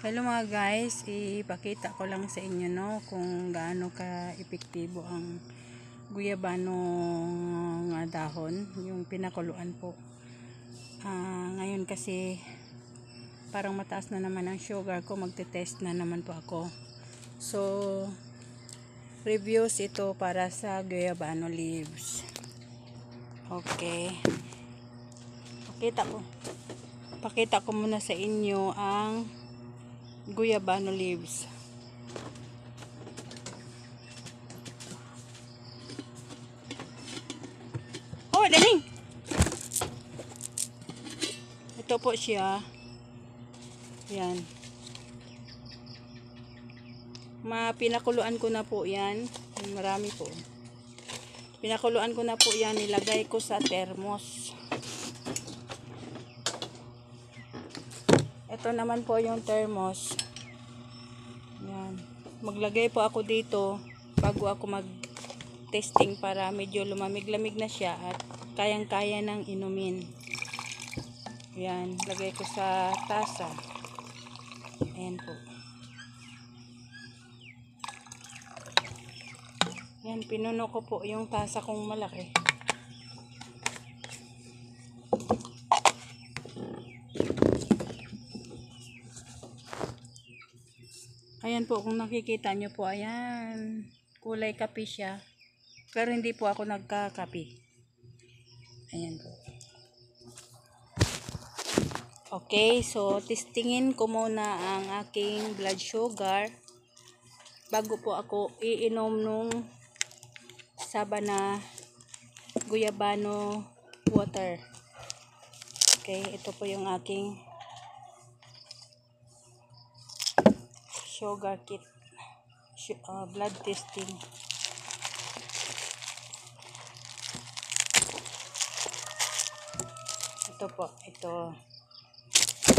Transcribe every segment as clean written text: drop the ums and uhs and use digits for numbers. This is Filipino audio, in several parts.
Hello mga guys, ipakita ko lang sa inyo kung gaano ka epektibo ang guyabano nga dahon, yung pinakuluan po. Ngayon kasi parang mataas na naman ang sugar ko, magte-test na naman po ako. So reviews ito para sa guyabano leaves. Okay, pakita ko muna sa inyo ang guyabano leaves. Oh, daling! Ito po siya. Yan. Pinakuluan ko na po yan. Marami po. Pinakuluan ko na po yan. Nilagay ko sa thermos. Ito naman po yung thermos. Yan. Maglagay po ako dito bago ako mag-testing para medyo lumamig-lamig na siya at kayang-kaya ng inumin. Yan. Lagay ko sa tasa. Ayan po. Yan. Pinuno ko po yung tasa kong malaki. Ayan po, kung nakikita nyo po, ayan, kulay kape siya. Pero hindi po ako nagkakape. Ayan po. Okay, so testingin ko muna ang aking blood sugar bago po ako iinom nung Sabana Guyabano water. Okay, ito po yung aking sugar kit, blood testing. Ito po, ito.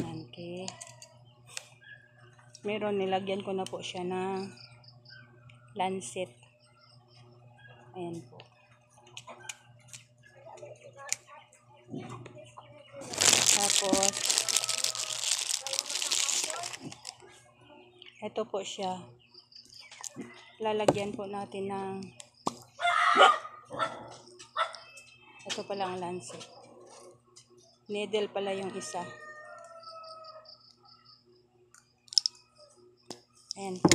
Okay. Meron, nilagyan ko na po siya ng lancet. Ayan po. Tapos, ito po siya. Lalagyan po natin ng ito pala ang lancet. Needle pala yung isa. Ayan po.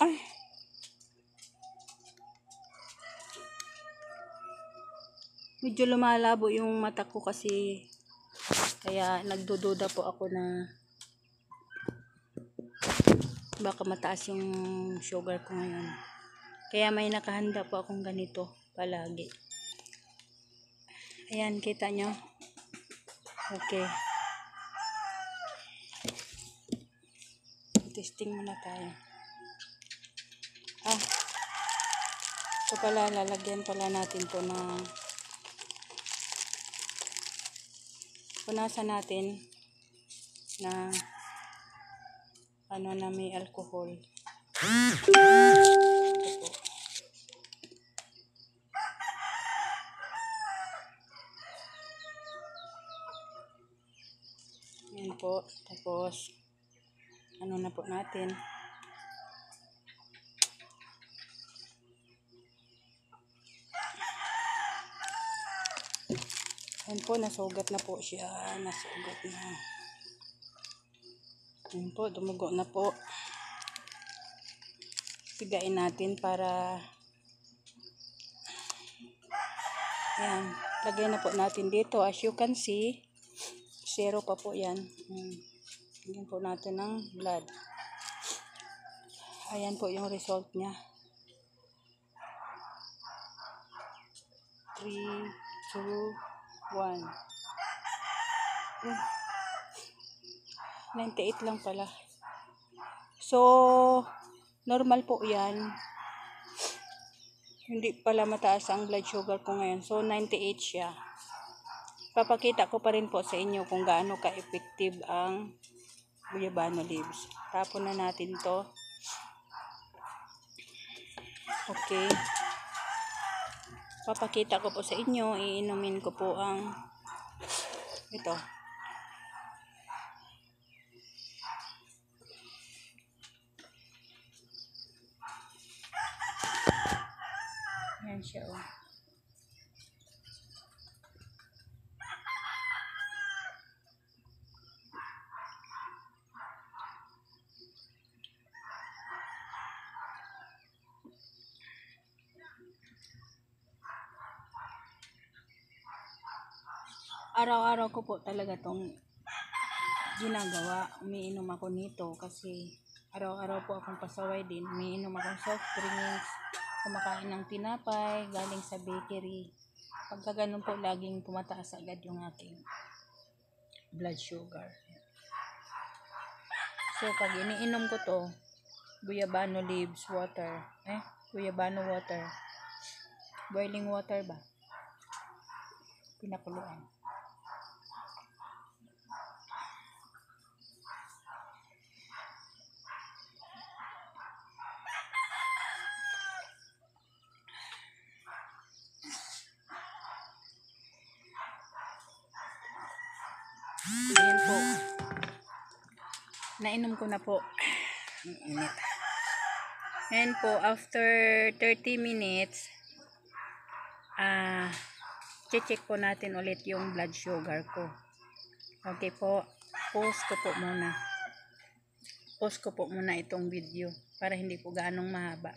Ay! Medyo lumalabo yung mata ko kasi kaya nagdududa po ako na baka mataas yung sugar ko ngayon. Kaya may nakahanda po akong ganito palagi. Ayan, kita nyo? Okay. Testing muna tayo. Ito pala, lalagyan pala natin to na punasan natin na na may alcohol. Ito po. Yan po. Tapos na po natin. Yan po, nasugat na po siya. Nasugat na. Yan po, dumugo na po. Sigain natin para yan. Lagay na po natin dito. As you can see, zero pa po yan. Lagyan po natin ng blood. Ayan po yung result niya. 3, 2, 1. 98 lang pala. So, normal po yan. Hindi pala mataas ang blood sugar ko ngayon. So, 98 siya. Papakita ko pa rin po sa inyo kung gaano ka-effective ang guyabano leaves. Tapon na natin to. Okay. Papakita ko po sa inyo. Iinumin ko po ang Ito. Yan siya, oh. Araw-araw ko po talaga tong ginagawa. Umiinom ako nito kasi araw-araw po akong pasaway din. Umiinom akong soft drinks, kumakain ng tinapay galing sa bakery. Pagka ganun po, laging tumataas agad yung aking blood sugar. So pag iniinom ko to, guyabano leaves water, guyabano water, boiling water ba, pinakuluan. Ayan po. Nainom ko na po. Ang init. Ayan po, after 30 minutes, check po natin ulit yung blood sugar ko. Okay po. Pause ko po muna. Pause ko po muna itong video para hindi po ganong mahaba.